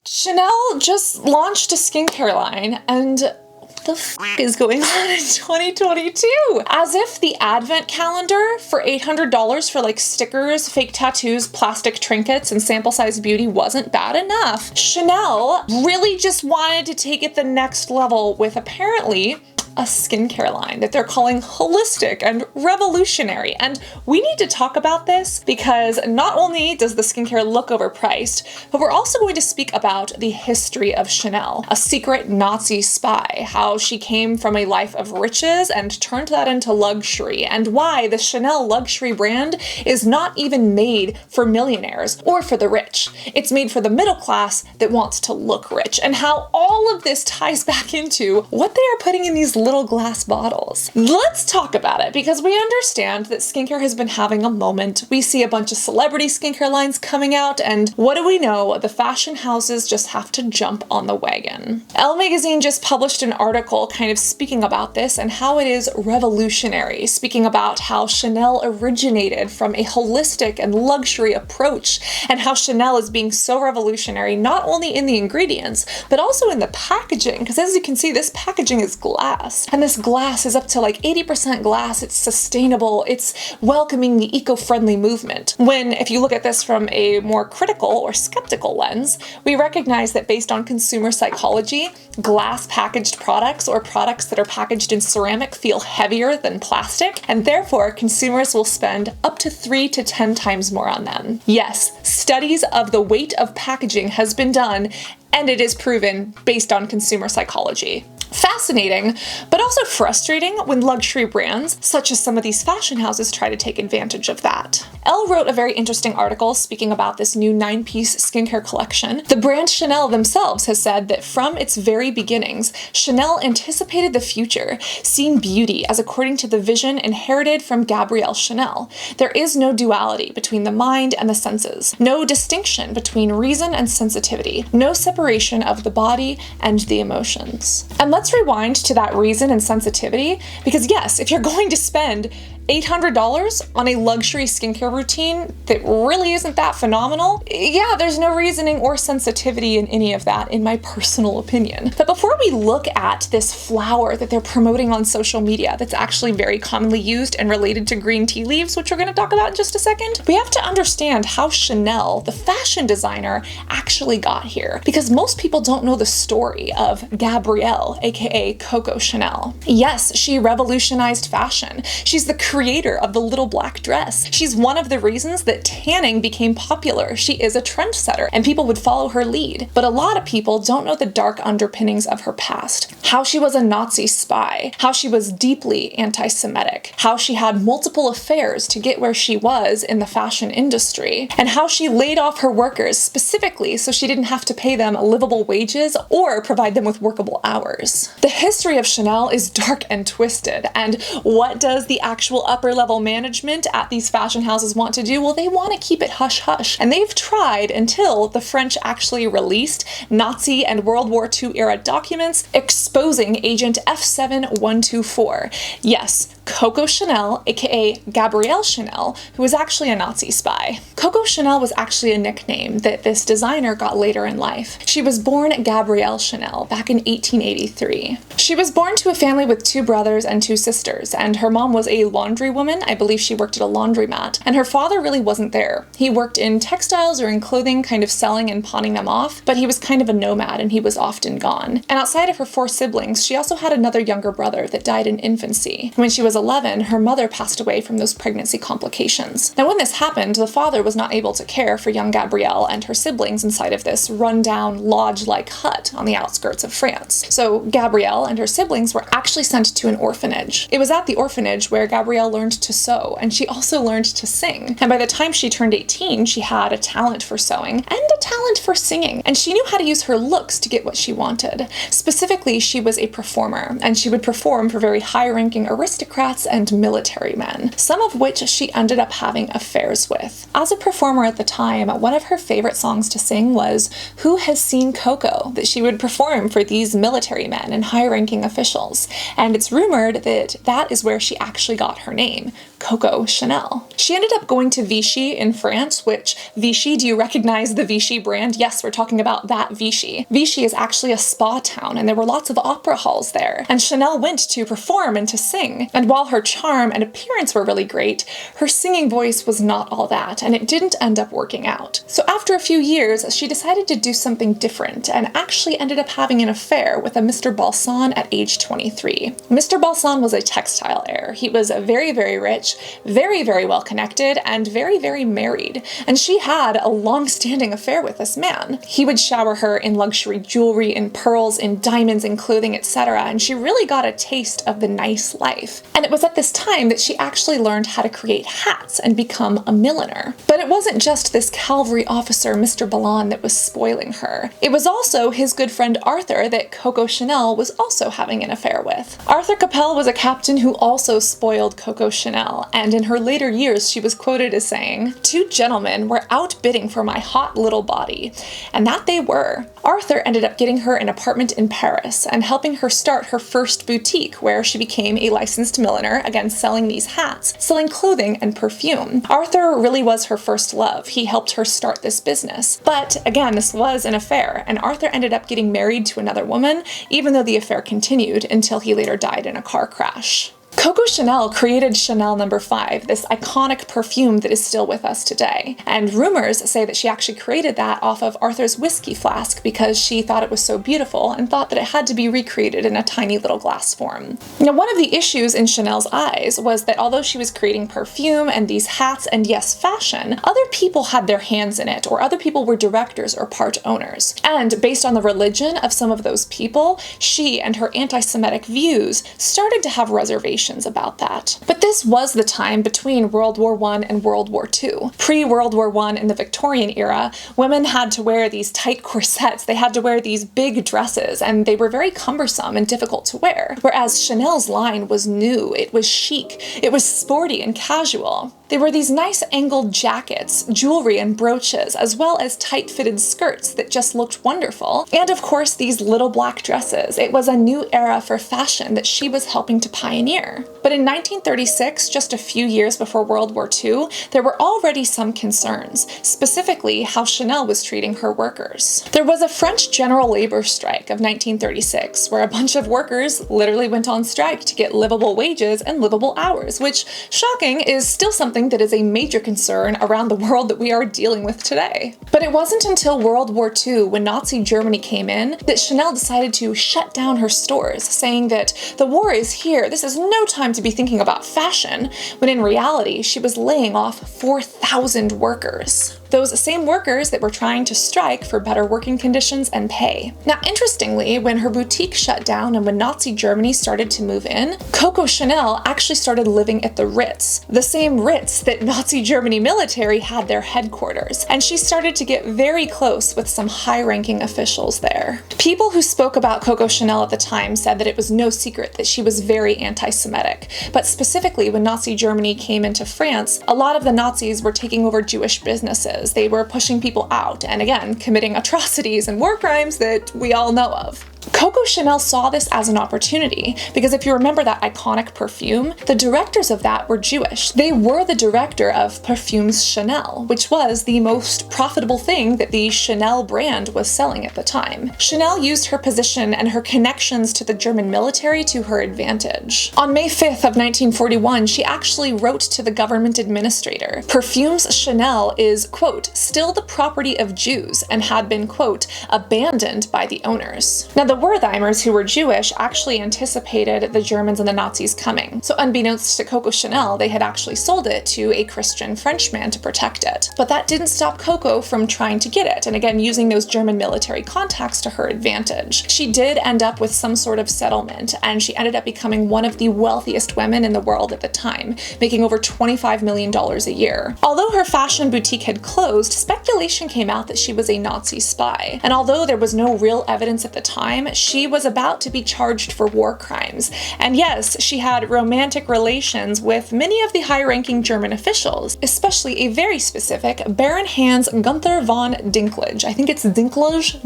Chanel just launched a skincare line, and what the f is going on in 2022? As if the advent calendar for $800 for like stickers, fake tattoos, plastic trinkets, and sample size beauty wasn't bad enough. Chanel really just wanted to take it the next level with apparently a skincare line that they're calling holistic and revolutionary. And we need to talk about this because not only does the skincare look overpriced, but we're also going to speak about the history of Chanel, a secret Nazi spy, how she came from a life of riches and turned that into luxury, and why the Chanel luxury brand is not even made for millionaires or for the rich. It's made for the middle class that wants to look rich, and how all of this ties back into what they are putting in these little glass bottles. Let's talk about it because we understand that skincare has been having a moment. We see a bunch of celebrity skincare lines coming out, and what do we know? The fashion houses just have to jump on the wagon. Elle magazine just published an article kind of speaking about this and how it is revolutionary, speaking about how Chanel originated from a holistic and luxury approach, and how Chanel is being so revolutionary not only in the ingredients, but also in the packaging, because as you can see, this packaging is glass. And this glass is up to like 80% glass. It's sustainable. It's welcoming the eco-friendly movement. When, if you look at this from a more critical or skeptical lens, we recognize that based on consumer psychology, glass packaged products or products that are packaged in ceramic feel heavier than plastic, and therefore consumers will spend up to 3 to 10 times more on them. Yes, studies of the weight of packaging has been done, and it is proven based on consumer psychology. Fascinating, but also frustrating when luxury brands, such as some of these fashion houses, try to take advantage of that. Elle wrote a very interesting article speaking about this new 9-piece skincare collection. The brand Chanel themselves has said that from its very beginnings, Chanel anticipated the future, seeing beauty as according to the vision inherited from Gabrielle Chanel. There is no duality between the mind and the senses, no distinction between reason and sensitivity, no separation of the body and the emotions. And let's rewind to that reason and sensitivity, because yes, if you're going to spend $800 on a luxury skincare routine that really isn't that phenomenal, yeah, there's no reasoning or sensitivity in any of that, in my personal opinion. But before we look at this flower that they're promoting on social media that's actually very commonly used and related to green tea leaves, which we're going to talk about in just a second, we have to understand how Chanel, the fashion designer, actually got here, because most people don't know the story of Gabrielle, aka Coco Chanel. Yes, she revolutionized fashion. She's the creator of the little black dress. She's one of the reasons that tanning became popular. She is a trendsetter, and people would follow her lead. But a lot of people don't know the dark underpinnings of her past. How she was a Nazi spy, how she was deeply anti-Semitic, how she had multiple affairs to get where she was in the fashion industry, and how she laid off her workers specifically so she didn't have to pay them livable wages or provide them with workable hours. The history of Chanel is dark and twisted, and what does the actual upper level management at these fashion houses want to do? Well, they want to keep it hush hush, and they've tried until the French actually released Nazi and World War II era documents exposing Agent F7124. Yes, Coco Chanel, aka Gabrielle Chanel, who was actually a Nazi spy. Coco Chanel was actually a nickname that this designer got later in life. She was born Gabrielle Chanel back in 1883. She was born to a family with 2 brothers and 2 sisters, and her mom was a laundry woman. I believe she worked at a laundromat, and her father really wasn't there. He worked in textiles or in clothing, kind of selling and pawning them off, but he was kind of a nomad and he was often gone. And outside of her 4 siblings, she also had another younger brother that died in infancy. When she was 11, her mother passed away from those pregnancy complications. Now, when this happened, the father was not able to care for young Gabrielle and her siblings inside of this rundown lodge-like hut on the outskirts of France. So Gabrielle and her siblings were actually sent to an orphanage. It was at the orphanage where Gabrielle learned to sew, and she also learned to sing. And by the time she turned 18, she had a talent for sewing and a talent for singing, and she knew how to use her looks to get what she wanted. Specifically, she was a performer, and she would perform for very high-ranking aristocrats and military men, some of which she ended up having affairs with. As a performer at the time, one of her favorite songs to sing was "Who Has Seen Coco?" that she would perform for these military men and high-ranking officials, and it's rumored that that is where she actually got her name, Coco Chanel. She ended up going to Vichy in France, which Vichy, do you recognize the Vichy brand? Yes, we're talking about that Vichy. Vichy is actually a spa town, and there were lots of opera halls there. And Chanel went to perform and to sing. And while her charm and appearance were really great, her singing voice was not all that, and it didn't end up working out. So after a few years, she decided to do something different and actually ended up having an affair with a Mr. Bankson at age 23. Mr. Bankson was a textile heir. He was very, very rich, very, very well connected, and very, very married. And she had a long-standing affair with this man. He would shower her in luxury jewelry, in pearls, in diamonds, in clothing, etc. And she really got a taste of the nice life. And it was at this time that she actually learned how to create hats and become a milliner. But it wasn't just this cavalry officer, Mr. Balan, that was spoiling her. It was also his good friend Arthur that Coco Chanel was also having an affair with. Arthur Capel was a captain who also spoiled Coco Chanel, and in her later years she was quoted as saying, "Two gentlemen were outbidding for my hot little body," and that they were. Arthur ended up getting her an apartment in Paris and helping her start her first boutique, where she became a licensed milliner, again selling these hats, selling clothing and perfume. Arthur really was her first love. He helped her start this business. But again, this was an affair, and Arthur ended up getting married to another woman, even though the affair continued until he later died in a car crash. Coco Chanel created Chanel No. 5, this iconic perfume that is still with us today. And rumors say that she actually created that off of Arthur's whiskey flask because she thought it was so beautiful and thought that it had to be recreated in a tiny little glass form. Now, one of the issues in Chanel's eyes was that although she was creating perfume and these hats and yes, fashion, other people had their hands in it, or other people were directors or part owners. And based on the religion of some of those people, she and her anti-Semitic views started to have reservations about that. But this was the time between World War I and World War II. Pre-World War I in the Victorian era, women had to wear these tight corsets, they had to wear these big dresses, and they were very cumbersome and difficult to wear. Whereas Chanel's line was new, it was chic, it was sporty and casual. They were these nice angled jackets, jewelry and brooches, as well as tight-fitted skirts that just looked wonderful. And of course, these little black dresses. It was a new era for fashion that she was helping to pioneer. But in 1936, just a few years before World War II, there were already some concerns, specifically how Chanel was treating her workers. There was a French general labor strike of 1936, where a bunch of workers literally went on strike to get livable wages and livable hours, which, shocking, is still something that is a major concern around the world that we are dealing with today. But it wasn't until World War II, when Nazi Germany came in, that Chanel decided to shut down her stores, saying that the war is here, this is no time to be thinking about fashion, when in reality she was laying off 4,000 workers. Those same workers that were trying to strike for better working conditions and pay. Now, interestingly, when her boutique shut down and when Nazi Germany started to move in, Coco Chanel actually started living at the Ritz, the same Ritz that Nazi Germany military had their headquarters, and she started to get very close with some high-ranking officials there. People who spoke about Coco Chanel at the time said that it was no secret that she was very anti-Semitic, but specifically when Nazi Germany came into France, a lot of the Nazis were taking over Jewish businesses. They were pushing people out and again, committing atrocities and war crimes that we all know of. Coco Chanel saw this as an opportunity because if you remember that iconic perfume, the directors of that were Jewish. They were the director of Parfums Chanel, which was the most profitable thing that the Chanel brand was selling at the time. Chanel used her position and her connections to the German military to her advantage. On May 5th of 1941, she actually wrote to the government administrator, "Parfums Chanel is, quote, still the property of Jews and had been, quote, abandoned by the owners." Now, the Wertheimers, who were Jewish, actually anticipated the Germans and the Nazis coming. So unbeknownst to Coco Chanel, they had actually sold it to a Christian Frenchman to protect it. But that didn't stop Coco from trying to get it, and again, using those German military contacts to her advantage. She did end up with some sort of settlement, and she ended up becoming one of the wealthiest women in the world at the time, making over $25 million a year. Although her fashion boutique had closed, speculation came out that she was a Nazi spy. And although there was no real evidence at the time, time, she was about to be charged for war crimes. And yes, she had romantic relations with many of the high-ranking German officials, especially a very specific Baron Hans Gunther von Dinklage. I think it's Dinklage?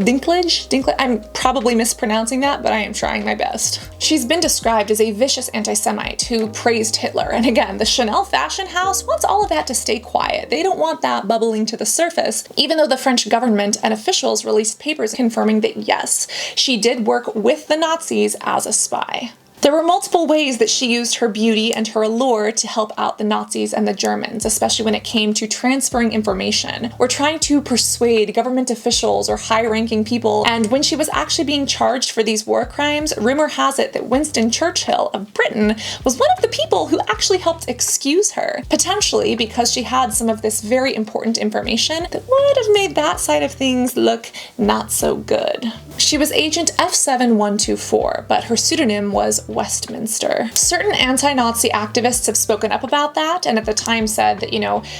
I'm probably mispronouncing that, but I am trying my best. She's been described as a vicious anti-Semite who praised Hitler. And again, the Chanel fashion house wants all of that to stay quiet. They don't want that bubbling to the surface, even though the French government and officials released papers confirming that yes, she did work with the Nazis as a spy. There were multiple ways that she used her beauty and her allure to help out the Nazis and the Germans, especially when it came to transferring information or trying to persuade government officials or high-ranking people. And when she was actually being charged for these war crimes, rumor has it that Winston Churchill of Britain was one of the people who actually helped excuse her, potentially because she had some of this very important information that would have made that side of things look not so good. She was Agent F7124, but her pseudonym was Westminster. Certain anti-Nazi activists have spoken up about that, and at the time said that,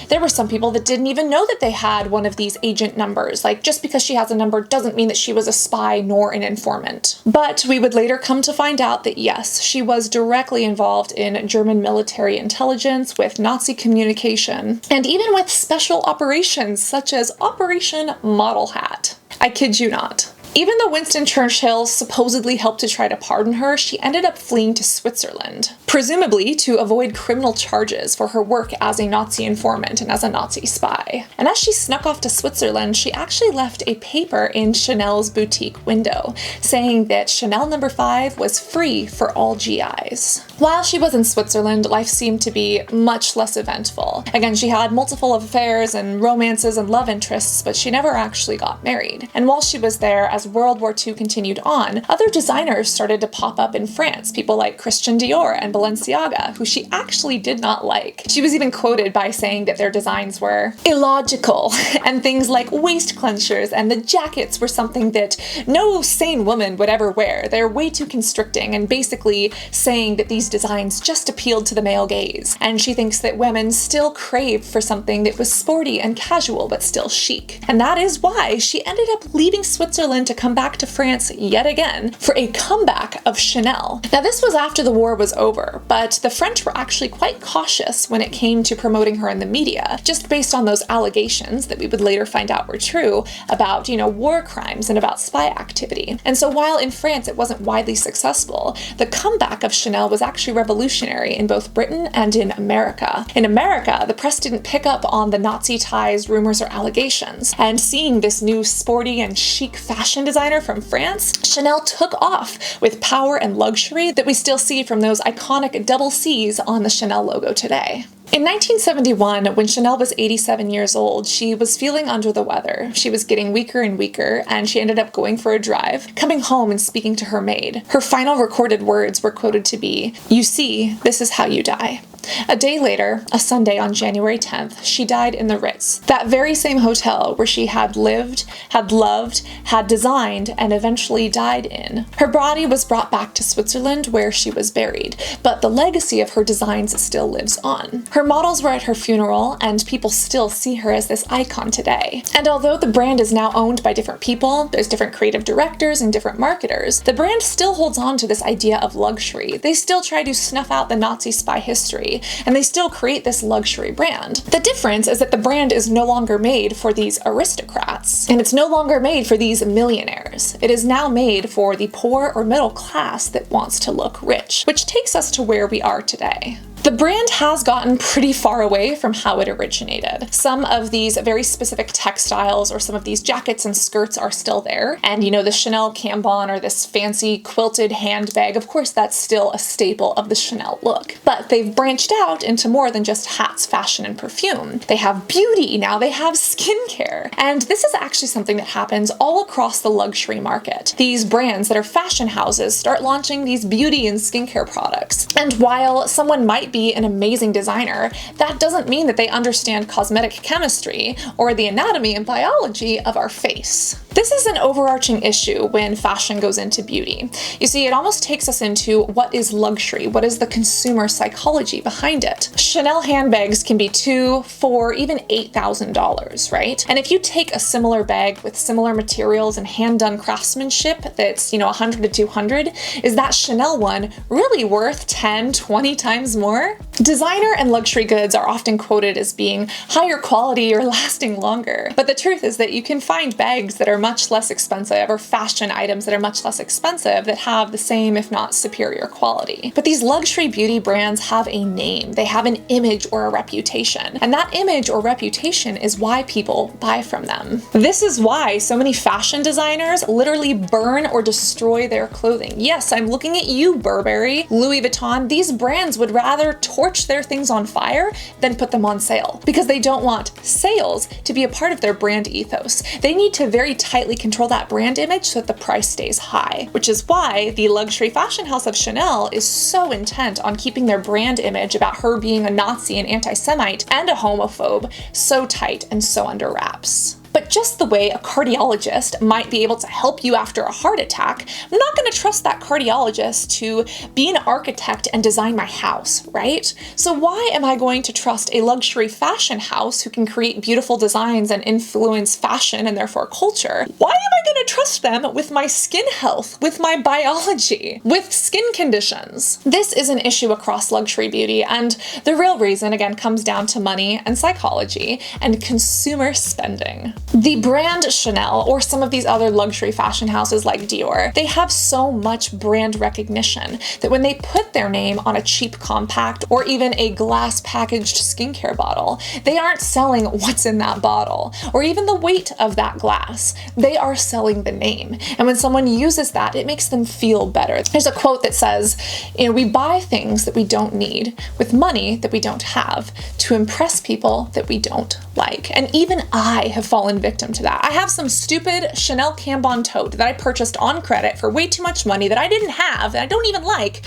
there were some people that didn't even know that they had one of these agent numbers. Like, just because she has a number doesn't mean that she was a spy nor an informant. But we would later come to find out that yes, she was directly involved in German military intelligence, with Nazi communication, and even with special operations such as Operation Model Hat. I kid you not. Even though Winston Churchill supposedly helped to try to pardon her, she ended up fleeing to Switzerland, presumably to avoid criminal charges for her work as a Nazi informant and as a Nazi spy. And as she snuck off to Switzerland, she actually left a paper in Chanel's boutique window, saying that Chanel No. 5 was free for all GIs. While she was in Switzerland, life seemed to be much less eventful. Again, she had multiple affairs and romances and love interests, but she never actually got married. And while she was there, as World War II continued on, other designers started to pop up in France, people like Christian Dior and Balenciaga, who she actually did not like. She was even quoted by saying that their designs were illogical, and things like waist clenchers and the jackets were something that no sane woman would ever wear. They're way too constricting, and basically saying that these designs just appealed to the male gaze. And she thinks that women still crave for something that was sporty and casual but still chic. And that is why she ended up leaving Switzerland to come back to France yet again for a comeback of Chanel. Now, this was after the war was over, but the French were actually quite cautious when it came to promoting her in the media, just based on those allegations that we would later find out were true about, war crimes and about spy activity. And so while in France it wasn't widely successful, the comeback of Chanel was actually revolutionary in both Britain and in America. In America, the press didn't pick up on the Nazi ties, rumors, or allegations, and seeing this new sporty and chic fashion designer from France, Chanel took off with power and luxury that we still see from those iconic double C's on the Chanel logo today. In 1971, when Chanel was 87 years old, she was feeling under the weather. She was getting weaker and weaker, and she ended up going for a drive, coming home and speaking to her maid. Her final recorded words were quoted to be, "You see, this is how you die." A day later, a Sunday on January 10th, she died in the Ritz, that very same hotel where she had lived, had loved, had designed, and eventually died in. Her body was brought back to Switzerland where she was buried, but the legacy of her designs still lives on. Her models were at her funeral, and people still see her as this icon today. And although the brand is now owned by different people, there's different creative directors and different marketers, the brand still holds on to this idea of luxury. They still try to snuff out the Nazi spy history, and they still create this luxury brand. The difference is that the brand is no longer made for these aristocrats, and it's no longer made for these millionaires. It is now made for the poor or middle class that wants to look rich, which takes us to where we are today. The brand has gotten pretty far away from how it originated. Some of these very specific textiles or some of these jackets and skirts are still there. And the Chanel cambon or this fancy quilted handbag, of course that's still a staple of the Chanel look. But they've branched out into more than just hats, fashion, and perfume. They have beauty now, they have skincare. And this is actually something that happens all across the luxury market. These brands that are fashion houses start launching these beauty and skincare products. And while someone might be an amazing designer, that doesn't mean that they understand cosmetic chemistry or the anatomy and biology of our face. This is an overarching issue when fashion goes into beauty. You see, it almost takes us into what is luxury, what is the consumer psychology behind it. Chanel handbags can be $2,000, $4,000, even $8,000, right? And if you take a similar bag with similar materials and hand-done craftsmanship that's, $100 to $200, is that Chanel one really worth 10, 20 times more? Designer and luxury goods are often quoted as being higher quality or lasting longer, but the truth is that you can find bags that are much less expensive, or fashion items that are much less expensive that have the same, if not superior quality. But these luxury beauty brands have a name, they have an image or a reputation, and that image or reputation is why people buy from them. This is why so many fashion designers literally burn or destroy their clothing. Yes, I'm looking at you, Burberry, Louis Vuitton. These brands would rather torch their things on fire than put them on sale, because they don't want sales to be a part of their brand ethos. They need to very tightly control that brand image so that the price stays high, which is why the luxury fashion house of Chanel is so intent on keeping their brand image about her being a Nazi, an anti-Semite, and a homophobe so tight and so under wraps. But just the way a cardiologist might be able to help you after a heart attack, I'm not going to trust that cardiologist to be an architect and design my house, right? So why am I going to trust a luxury fashion house who can create beautiful designs and influence fashion and therefore culture? Why am I going to trust them with my skin health, with my biology, with skin conditions? This is an issue across luxury beauty, and the real reason, again, comes down to money and psychology and consumer spending. The brand Chanel, or some of these other luxury fashion houses like Dior, they have so much brand recognition that when they put their name on a cheap compact or even a glass packaged skincare bottle, they aren't selling what's in that bottle or even the weight of that glass. They are selling the name. And when someone uses that, it makes them feel better. There's a quote that says, we buy things that we don't need with money that we don't have to impress people that we don't like. And even I have fallen victim to that. I have some stupid Chanel Cambon tote that I purchased on credit for way too much money that I didn't have, that I don't even like,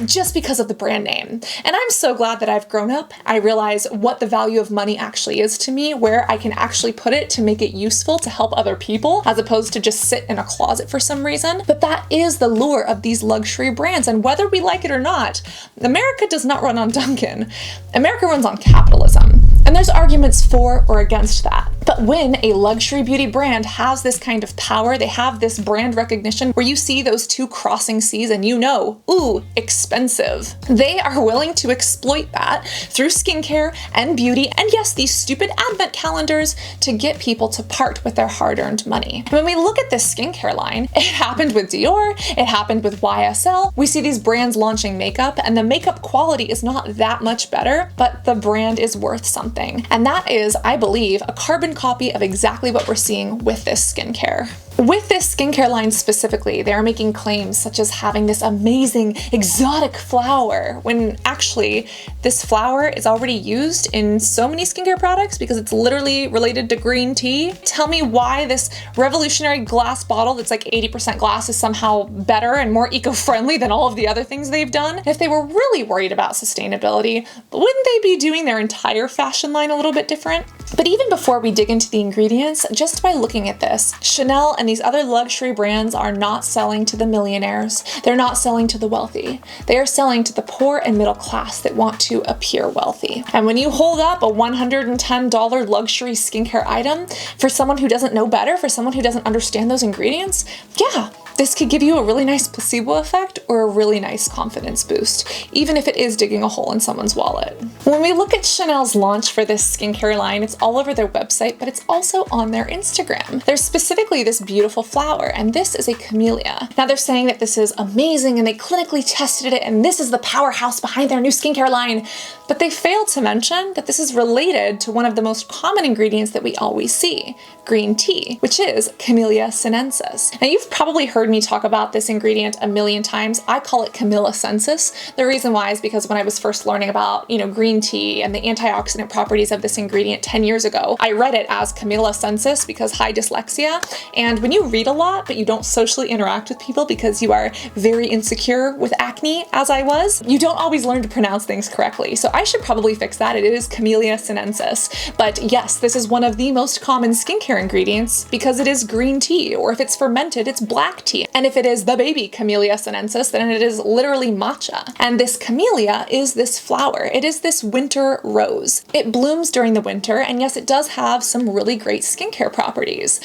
just because of the brand name. And I'm so glad that I've grown up. I realize what the value of money actually is to me, where I can actually put it to make it useful to help other people, as opposed to just sit in a closet for some reason. But that is the lure of these luxury brands. And whether we like it or not, America does not run on Dunkin'. America runs on capitalism. And there's arguments for or against that. But when a luxury beauty brand has this kind of power, they have this brand recognition where you see those two crossing seas and ooh, expensive. They are willing to exploit that through skincare and beauty, and yes, these stupid advent calendars to get people to part with their hard-earned money. When we look at this skincare line, it happened with Dior, it happened with YSL. We see these brands launching makeup, and the makeup quality is not that much better, but the brand is worth something. And that is, I believe, a carbon copy of exactly what we're seeing with this skincare. With this skincare line specifically, they are making claims such as having this amazing exotic flower, when actually this flower is already used in so many skincare products because it's literally related to green tea. Tell me why this revolutionary glass bottle that's like 80% glass is somehow better and more eco-friendly than all of the other things they've done. If they were really worried about sustainability, wouldn't they be doing their entire fashion line a little bit different? But even before we dig into the ingredients, just by looking at this, Chanel and these other luxury brands are not selling to the millionaires. They're not selling to the wealthy. They are selling to the poor and middle class that want to appear wealthy. And when you hold up a $110 luxury skincare item for someone who doesn't know better, for someone who doesn't understand those ingredients, yeah, this could give you a really nice placebo effect or a really nice confidence boost, even if it is digging a hole in someone's wallet. When we look at Chanel's launch for this skincare line, it's all over their website, but it's also on their Instagram. There's specifically this beautiful flower, and this is a camellia. Now they're saying that this is amazing and they clinically tested it and this is the powerhouse behind their new skincare line, but they failed to mention that this is related to one of the most common ingredients that we always see, green tea, which is Camellia sinensis. Now you've probably heard heard me talk about this ingredient a million times. I call it Camilla sensis. The reason why is because when I was first learning about, green tea and the antioxidant properties of this ingredient 10 years ago, I read it as Camilla sensis because high dyslexia. And when you read a lot, but you don't socially interact with people because you are very insecure with acne, as I was, you don't always learn to pronounce things correctly. So I should probably fix that. It is Camellia sinensis. But yes, this is one of the most common skincare ingredients because it is green tea, or if it's fermented, it's black tea. And if it is the baby Camellia sinensis, then it is literally matcha. And this camellia is this flower. It is this winter rose. It blooms during the winter, and yes, it does have some really great skincare properties.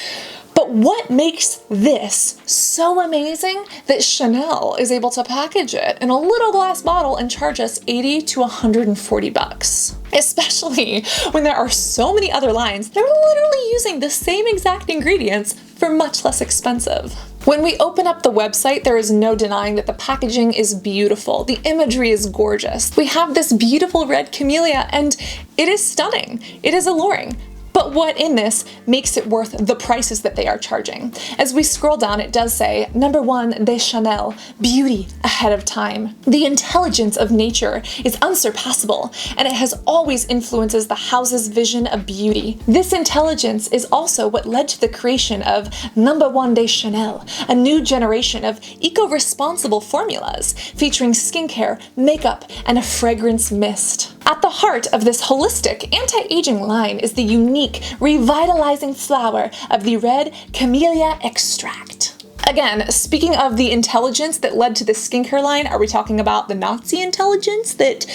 But what makes this so amazing that Chanel is able to package it in a little glass bottle and charge us $80 to $140? Especially when there are so many other lines that are literally using the same exact ingredients for much less expensive. When we open up the website, there is no denying that the packaging is beautiful. The imagery is gorgeous. We have this beautiful red camellia and it is stunning. It is alluring. But what in this makes it worth the prices that they are charging? As we scroll down, it does say, number 1, de Chanel, beauty ahead of time. The intelligence of nature is unsurpassable, and it has always influences the house's vision of beauty. This intelligence is also what led to the creation of number 1 de Chanel, a new generation of eco-responsible formulas featuring skincare, makeup, and a fragrance mist. At the heart of this holistic anti-aging line is the unique, revitalizing flower of the red camellia extract. Again, speaking of the intelligence that led to the skincare line, are we talking about the Nazi intelligence that,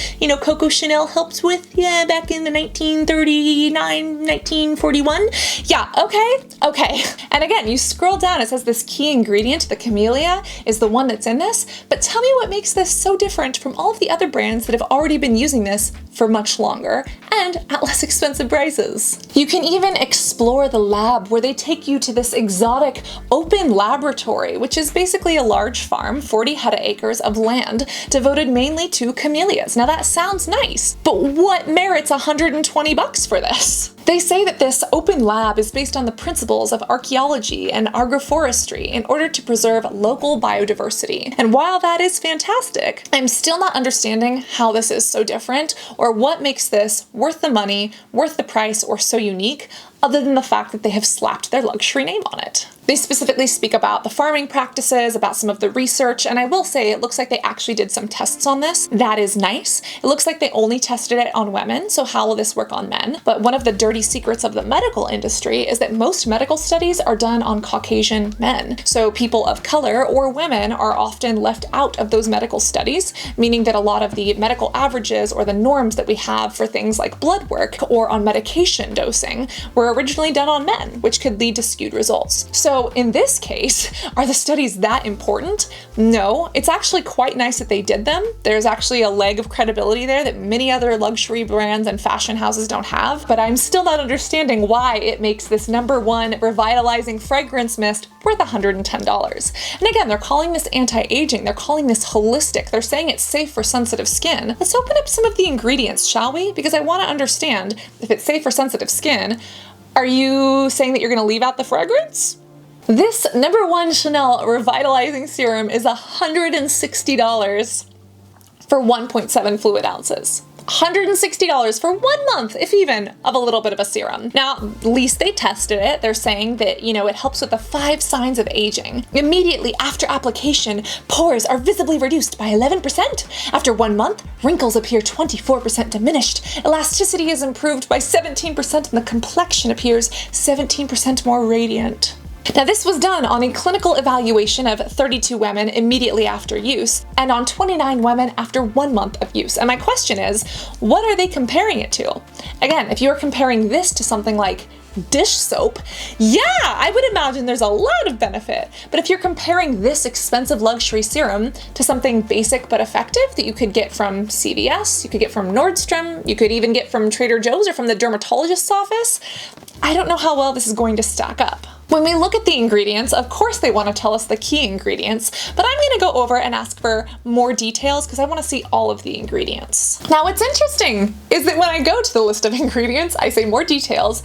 Coco Chanel helped with, back in the 1939, 1941? Yeah, okay. And again, you scroll down, it says this key ingredient, the camellia, is the one that's in this, but tell me what makes this so different from all of the other brands that have already been using this for much longer and at less expensive prices. You can even explore the lab where they take you to this exotic open laboratory, which is basically a large farm, 40 hectares of land devoted mainly to camellias. Now that sounds nice, but what merits $120 for this? They say that this open lab is based on the principles of archaeology and agroforestry in order to preserve local biodiversity. And while that is fantastic, I'm still not understanding how this is so different or what makes this worth the money, worth the price, or so unique, other than the fact that they have slapped their luxury name on it. They specifically speak about the farming practices, about some of the research, and I will say it looks like they actually did some tests on this. That is nice. It looks like they only tested it on women, so how will this work on men? But one of the dirty secrets of the medical industry is that most medical studies are done on Caucasian men. So people of color or women are often left out of those medical studies, meaning that a lot of the medical averages or the norms that we have for things like blood work or on medication dosing were originally done on men, which could lead to skewed results. So in this case, are the studies that important? No, it's actually quite nice that they did them. There's actually a leg of credibility there that many other luxury brands and fashion houses don't have, but I'm still not understanding why it makes this number 1 revitalizing fragrance mist worth $110. And again, they're calling this anti-aging, they're calling this holistic, they're saying it's safe for sensitive skin. Let's open up some of the ingredients, shall we? Because I want to understand if it's safe for sensitive skin. Are you saying that you're going to leave out the fragrance? This number 1 Chanel Revitalizing Serum is $160 for 1.7 fluid ounces. $160 for 1 month, if even, of a little bit of a serum. Now, at least they tested it. They're saying that, it helps with the 5 signs of aging. Immediately after application, pores are visibly reduced by 11%. After 1 month, wrinkles appear 24% diminished. Elasticity is improved by 17% and the complexion appears 17% more radiant. Now, this was done on a clinical evaluation of 32 women immediately after use, and on 29 women after 1 month of use. And my question is, what are they comparing it to? Again, if you're comparing this to something like dish soap, yeah, I would imagine there's a lot of benefit. But if you're comparing this expensive luxury serum to something basic but effective that you could get from CVS, you could get from Nordstrom, you could even get from Trader Joe's or from the dermatologist's office, I don't know how well this is going to stack up. When we look at the ingredients, of course they want to tell us the key ingredients, but I'm going to go over and ask for more details because I want to see all of the ingredients. Now, what's interesting is that when I go to the list of ingredients, I say more details.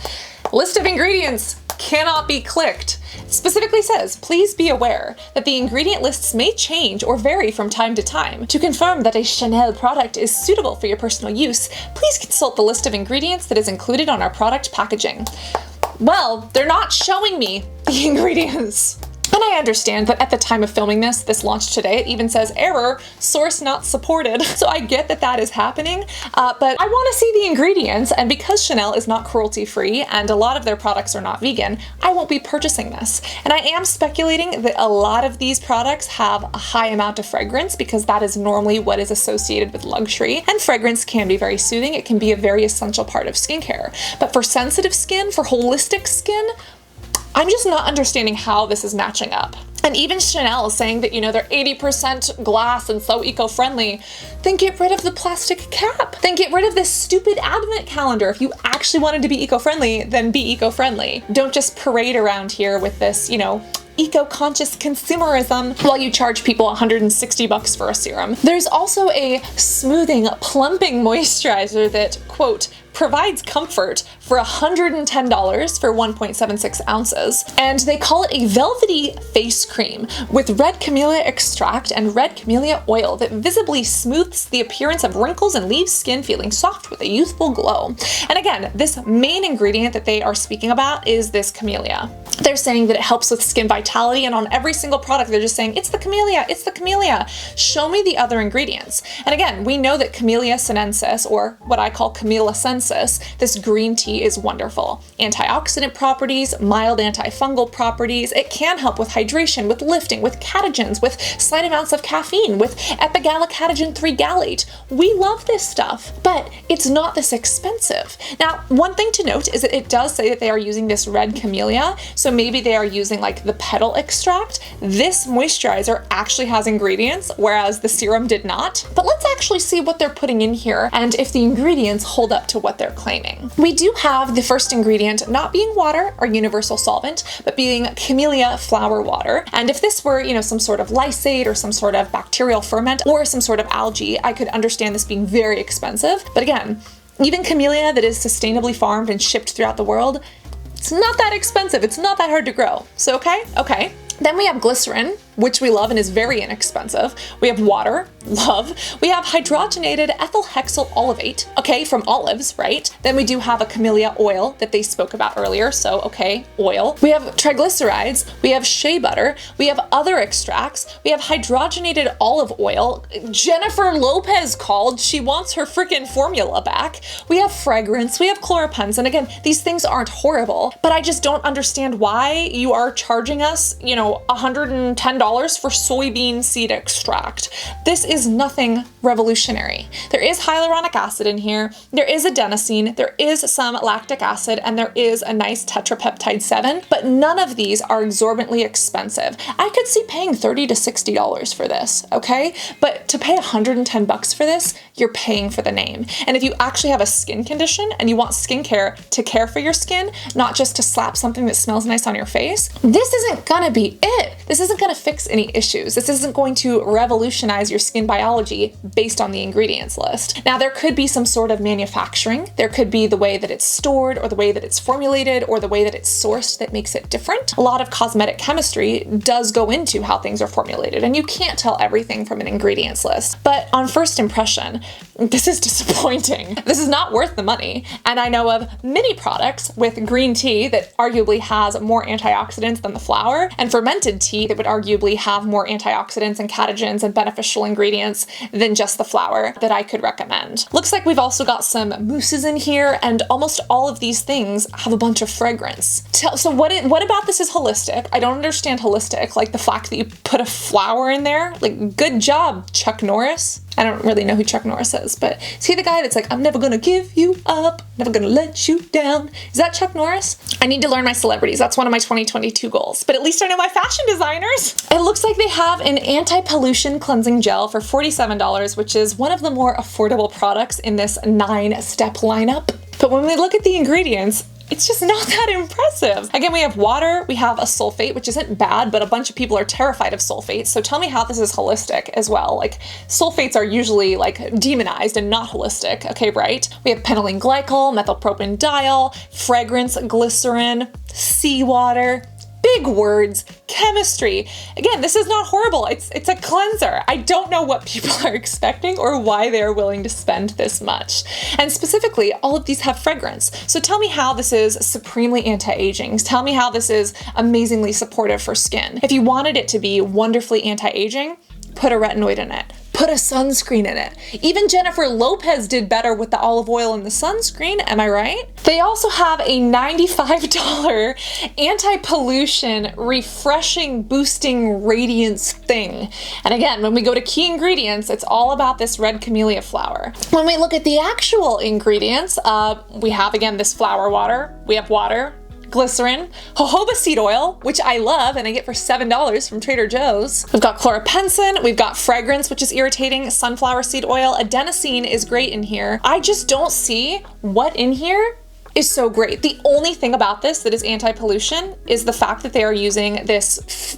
List of ingredients, cannot be clicked. It specifically says, please be aware that the ingredient lists may change or vary from time to time. To confirm that a Chanel product is suitable for your personal use, please consult the list of ingredients that is included on our product packaging. Well, they're not showing me the ingredients. And I understand that at the time of filming this launched today, it even says error, source not supported. So I get that that is happening, but I want to see the ingredients, and because Chanel is not cruelty free and a lot of their products are not vegan, I won't be purchasing this. And I am speculating that a lot of these products have a high amount of fragrance because that is normally what is associated with luxury, and fragrance can be very soothing. It can be a very essential part of skincare. But for sensitive skin, for holistic skin, I'm just not understanding how this is matching up. And even Chanel is saying that, you know, they're 80% glass and so eco-friendly. Then get rid of the plastic cap. Then get rid of this stupid advent calendar. If you actually wanted to be eco-friendly, then be eco-friendly. Don't just parade around here with this, you know, eco-conscious consumerism while you charge people $160 for a serum. There's also a smoothing, plumping moisturizer that, quote, provides comfort for $110 for 1.76 ounces. And they call it a velvety face cream with red camellia extract and red camellia oil that visibly smooths the appearance of wrinkles and leaves skin feeling soft with a youthful glow. And again, this main ingredient that they are speaking about is this camellia. They're saying that it helps with skin vitality, and on every single product they're just saying, it's the camellia, it's the camellia. Show me the other ingredients. And again, we know that Camellia sinensis, or what I call Camellia sensis, this green tea is wonderful. Antioxidant properties, mild antifungal properties. It can help with hydration, with lifting, with catagens, with slight amounts of caffeine, with epigallocatagen 3 gallate. We love this stuff, but it's not this expensive. Now, one thing to note is that it does say that they are using this red camellia, so maybe they are using like the petal extract. This moisturizer actually has ingredients, whereas the serum did not. But let's actually see what they're putting in here and if the ingredients hold up to what they're claiming. We do have the first ingredient not being water or universal solvent, but being camellia flower water. And if this were, you know, some sort of lysate or some sort of bacterial ferment or some sort of algae, I could understand this being very expensive. But again, even camellia that is sustainably farmed and shipped throughout the world, it's not that expensive. It's not that hard to grow. So okay. Then we have glycerin, which we love and is very inexpensive. We have water, love. We have hydrogenated ethyl hexyl olivate, okay, from olives, right? Then we do have a camellia oil that they spoke about earlier, so okay, oil. We have triglycerides, we have shea butter, we have other extracts, we have hydrogenated olive oil. Jennifer Lopez called, she wants her freaking formula back. We have fragrance, we have chloropenz, and again, these things aren't horrible, but I just don't understand why you are charging us, you know, $110 for soybean seed extract. This is nothing revolutionary. There is hyaluronic acid in here, there is adenosine, there is some lactic acid, and there is a nice tetrapeptide 7, but none of these are exorbitantly expensive. I could see paying $30 to $60 for this, okay? But to pay $110 for this, you're paying for the name. And if you actually have a skin condition and you want skincare to care for your skin, not just to slap something that smells nice on your face, this isn't gonna be it. This isn't gonna fix any issues. This isn't going to revolutionize your skin biology based on the ingredients list. Now, there could be some sort of manufacturing. There could be the way that it's stored or the way that it's formulated or the way that it's sourced that makes it different. A lot of cosmetic chemistry does go into how things are formulated, and you can't tell everything from an ingredients list. But on first impression, this is disappointing. This is not worth the money. And I know of many products with green tea that arguably has more antioxidants than the flower, and fermented tea that would arguably have more antioxidants and catagens and beneficial ingredients than just the flower that I could recommend. Looks like we've also got some mousses in here, and almost all of these things have a bunch of fragrance. So what about this is holistic? I don't understand holistic, like the fact that you put a flower in there. Like, good job, Chuck Norris. I don't really know who Chuck Norris is, but is he the guy that's like, I'm never gonna give you up, never gonna let you down? Is that Chuck Norris? I need to learn my celebrities. That's one of my 2022 goals, but at least I know my fashion designers. It looks like they have an anti-pollution cleansing gel for $47, which is one of the more affordable products in this 9-step lineup. But when we look at the ingredients, it's just not that impressive. Again, we have water, we have a sulfate, which isn't bad, but a bunch of people are terrified of sulfates. So tell me how this is holistic as well. Like, sulfates are usually like demonized and not holistic. Okay, right? We have penylene glycol, methylpropanediol, fragrance, glycerin, seawater. Big words, chemistry. Again, this is not horrible. It's a cleanser. I don't know what people are expecting or why they're willing to spend this much. And specifically, all of these have fragrance. So tell me how this is supremely anti-aging. Tell me how this is amazingly supportive for skin. If you wanted it to be wonderfully anti-aging, put a retinoid in it. Put a sunscreen in it. Even Jennifer Lopez did better with the olive oil and the sunscreen, am I right? They also have a $95 anti-pollution, refreshing, boosting radiance thing. And again, when we go to key ingredients, it's all about this red camellia flower. When we look at the actual ingredients, we have, again, this flower water. We have water, glycerin, jojoba seed oil, which I love and I get for $7 from Trader Joe's. We've got chloropensin, we've got fragrance, which is irritating, sunflower seed oil, adenosine is great in here. I just don't see what in here is so great. The only thing about this that is anti-pollution is the fact that they are using this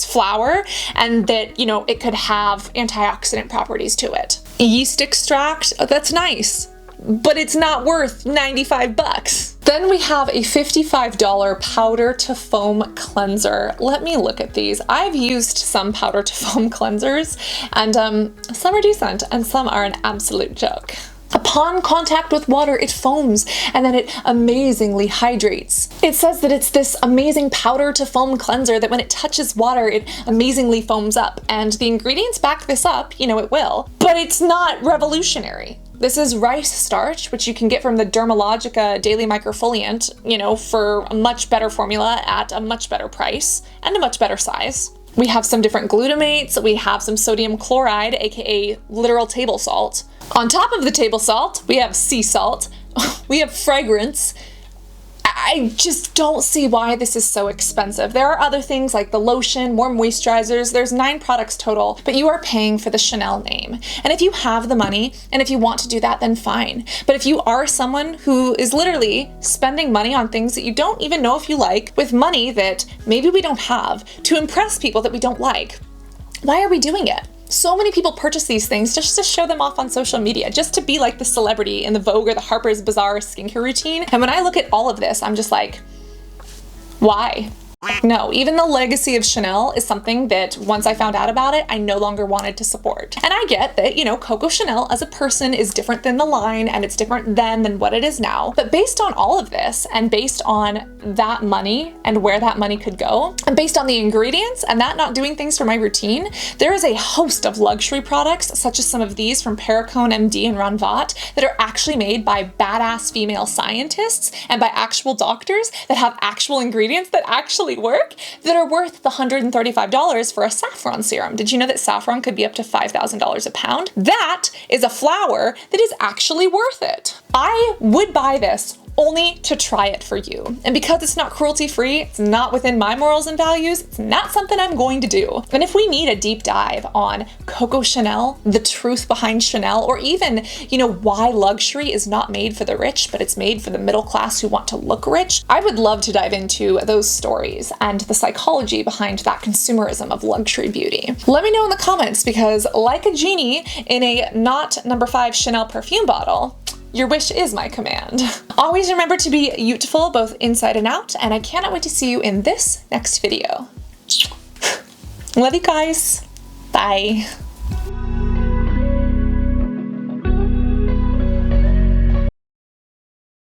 flower and that, you know, it could have antioxidant properties to it. Yeast extract, that's nice, but it's not worth 95 bucks. Then we have a $55 powder to foam cleanser. Let me look at these. I've used some powder to foam cleansers and some are decent and some are an absolute joke. Upon contact with water, it foams and then it amazingly hydrates. It says that it's this amazing powder to foam cleanser that when it touches water, it amazingly foams up. And the ingredients back this up, you know it will, but it's not revolutionary. This is rice starch, which you can get from the Dermalogica Daily Microfoliant, you know, for a much better formula at a much better price and a much better size. We have some different glutamates. We have some sodium chloride, aka literal table salt. On top of the table salt, we have sea salt. We have fragrance. I just don't see why this is so expensive. There are other things like the lotion, more moisturizers. There's 9 products total, but you are paying for the Chanel name. And if you have the money and if you want to do that, then fine. But if you are someone who is literally spending money on things that you don't even know if you like, with money that maybe we don't have, to impress people that we don't like, why are we doing it? So many people purchase these things just to show them off on social media, just to be like the celebrity in the Vogue or the Harper's Bazaar skincare routine. And when I look at all of this, I'm just like, why? No, even the legacy of Chanel is something that once I found out about it, I no longer wanted to support. And I get that, you know, Coco Chanel as a person is different than the line and it's different then than what it is now. But based on all of this and based on that money and where that money could go, and based on the ingredients and that not doing things for my routine, there is a host of luxury products, such as some of these from Perricone MD and Ranvat, that are actually made by badass female scientists and by actual doctors that have actual ingredients that actually work, that are worth the $135 for a saffron serum. Did you know that saffron could be up to $5,000 a pound? That is a flower that is actually worth it. I would buy this only to try it for you. And because it's not cruelty-free, it's not within my morals and values, it's not something I'm going to do. And if we need a deep dive on Coco Chanel, the truth behind Chanel, or even, you know, why luxury is not made for the rich, but it's made for the middle class who want to look rich, I would love to dive into those stories and the psychology behind that consumerism of luxury beauty. Let me know in the comments, because like a genie in a not number 5 Chanel perfume bottle, your wish is my command. Always remember to be beautiful both inside and out, and I cannot wait to see you in this next video. Love you guys. Bye.